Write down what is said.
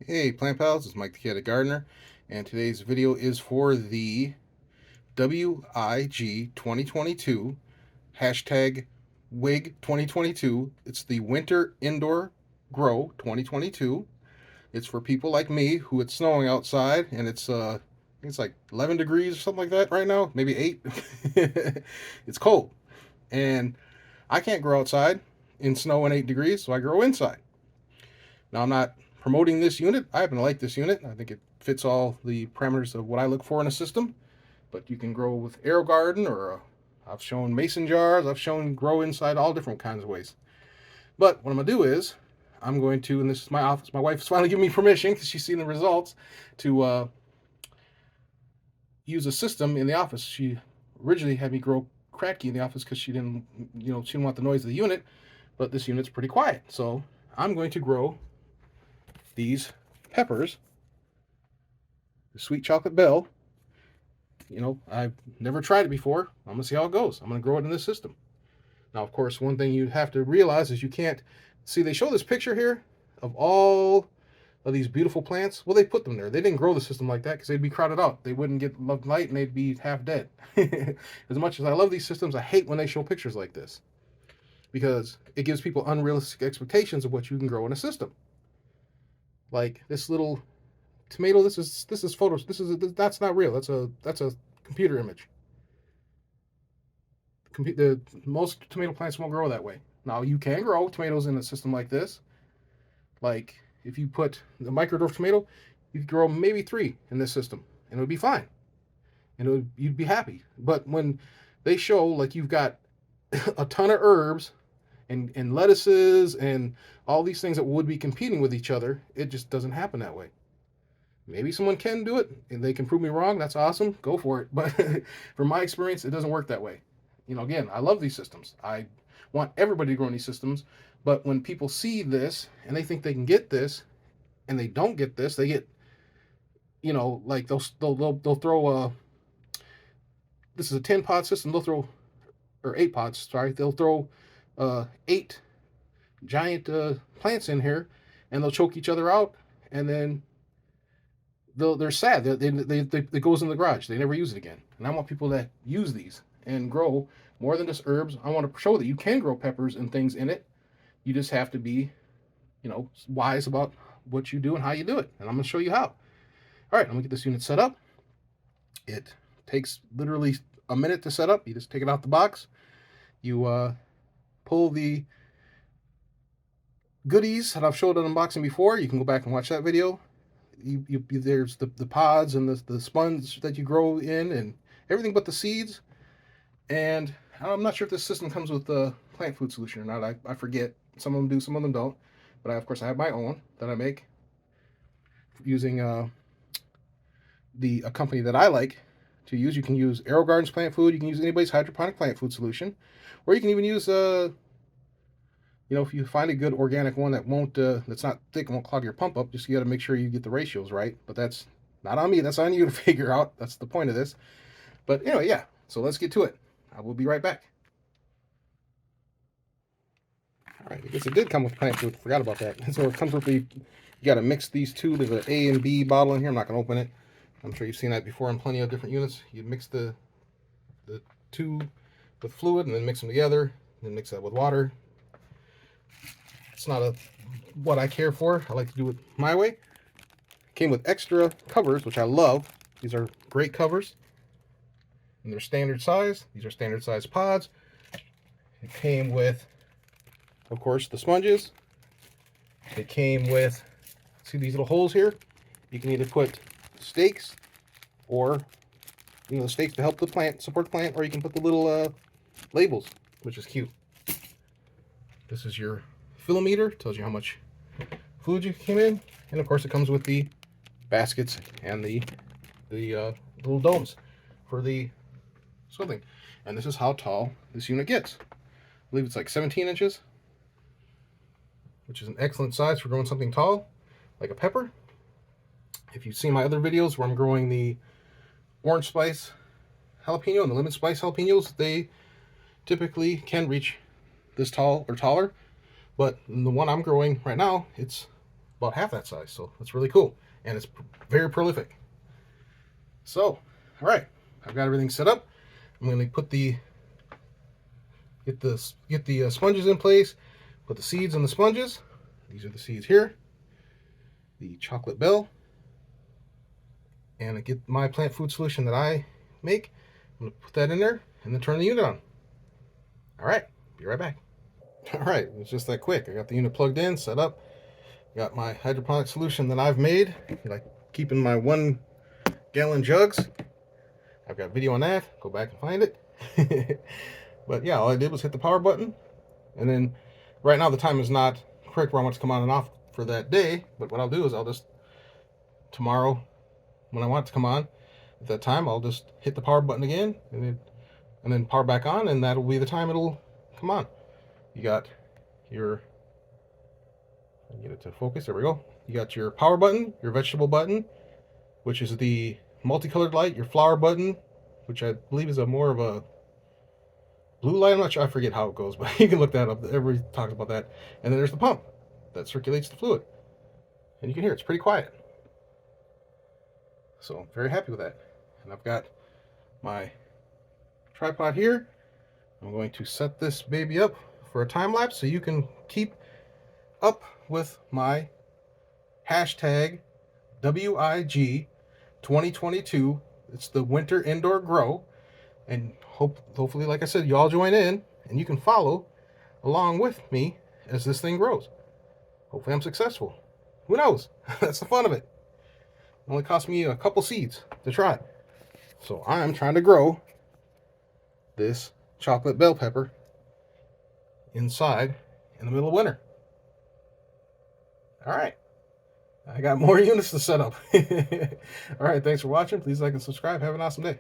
Hey Plant Pals, it's Mike the Cat Gardener, and today's video is for the WIG 2022 hashtag WIG 2022. It's the Winter Indoor Grow 2022. It's for people like me who it's snowing outside and I think it's like 11 degrees or something like that right now, maybe 8. It's cold, and I can't grow outside in snow and 8 degrees, so I grow inside. Now, I'm not promoting this unit. I happen to like this unit. I think it fits all the parameters of what I look for in a system. But you can grow with AeroGarden, or I've shown mason jars. I've shown grow inside all different kinds of ways. But what I'm going to do is I'm going to, and this is my office. My wife's finally giving me permission because she's seen the results to use a system in the office. She originally had me grow Kratky in the office because she didn't want the noise of the unit. But this unit's pretty quiet, so I'm going to grow these peppers, the Sweet Chocolate Bell. I've never tried it before. I'm gonna see how it goes. I'm gonna grow it in this system. Now, of course, one thing you have to realize is you can't see. They show this picture here of all of these beautiful plants. Well, they put them there. They didn't grow the system like that because they'd be crowded out. They wouldn't get light and they'd be half dead. As much as I love these systems, I hate when they show pictures like this because it gives people unrealistic expectations of what you can grow in a system. Like this little tomato. This is photos. That's not real. That's a computer image. The most tomato plants won't grow that way. Now you can grow tomatoes in a system like this. Like if you put the microdwarf tomato, you could grow maybe 3 in this system, and it would be fine, and you'd be happy. But when they show like you've got a ton of herbs and lettuces and all these things that would be competing with each other, it just doesn't happen that way. Maybe someone can do it and they can prove me wrong. That's awesome. Go for it. But from my experience, it doesn't work that way. Again, I love these systems. I want everybody to grow in these systems. But when people see this and they think they can get this and they don't get this, they get, like they'll throw this is a 10 pod system. They'll throw, or 8 pods, sorry. They'll throw 8 giant plants in here and they'll choke each other out. And then they're sad. They goes in the garage. They never use it again. And I want people that use these and grow more than just herbs. I want to show that you can grow peppers and things in it. You just have to be, wise about what you do and how you do it. And I'm going to show you how. All right, I'm going to get this unit set up. It takes literally a minute to set up. You just take it out the box. You pull the goodies that I've showed an unboxing before. You can go back and watch that video. There's the pods and the sponge that you grow in and everything but the seeds. And I'm not sure if this system comes with the plant food solution or not. I forget. Some of them do, some of them don't. But of course I have my own that I make using a company that I like to use. You can use AeroGarden's plant food. You can use anybody's hydroponic plant food solution, or you can even use if you find a good organic one that won't that's not thick and won't clog your pump up, just you got to make sure you get the ratios right. But that's not on me. That's on you to figure out. That's the point of this. But anyway, yeah. So let's get to it. I will be right back. All right. I guess it did come with plant food. Forgot about that. So it comes with you got to mix these two. There's an A and B bottle in here. I'm not going to open it. I'm sure you've seen that before in plenty of different units. You mix the two with fluid and then mix them together. And then mix that with water. It's not what I care for. I like to do it my way. Came with extra covers, which I love. These are great covers. And they're standard size. These are standard size pods. It came with, of course, the sponges. It came with, see these little holes here? You can either put stakes or, the stakes to help the plant, support the plant, or you can put the little labels, which is cute. This is your fill meter, tells you how much fluid you came in, and of course it comes with the baskets and the little domes for the swiveling. And this is how tall this unit gets. I believe it's like 17 inches, which is an excellent size for growing something tall like a pepper. If you've seen my other videos where I'm growing the orange spice jalapeno and the lemon spice jalapenos, they typically can reach this tall or taller. But the one I'm growing right now, it's about half that size. So that's really cool, and it's very prolific. So, all right, I've got everything set up. I'm going to put the get the sponges in place. Put the seeds in the sponges. These are the seeds here. The chocolate bell, and I get my plant food solution that I make. I'm going to put that in there and then turn the unit on. All right, be right back. All right, it's just that quick. I got the unit plugged in, set up. Got my hydroponic solution that I've made. Like keeping my 1 gallon jugs. I've got video on that. Go back and find it. But yeah, all I did was hit the power button, and then right now the time is not correct where I want to come on and off for that day. But what I'll do is I'll just tomorrow, when I want it to come on, at that time I'll just hit the power button again, and then power back on, and that'll be the time it'll come on. You got your, get it to focus. There we go. You got your power button, your vegetable button, which is the multicolored light, your flower button, which I believe is a more of a blue light. I'm not sure. I forget how it goes, but you can look that up. Everybody talks about that. And then there's the pump that circulates the fluid. And you can hear it's pretty quiet. So I'm very happy with that. And I've got my tripod here. I'm going to set this baby up for a time lapse so you can keep up with my hashtag WIG 2022. It's the winter indoor grow, and hopefully, like I said, you all join in and you can follow along with me as this thing grows. Hopefully I'm successful. Who knows? That's the fun of it. It only cost me a couple seeds to try. So I'm trying to grow this chocolate bell pepper inside in the middle of winter. All right. I got more units to set up. All right. Thanks for watching. Please like and subscribe. Have an awesome day.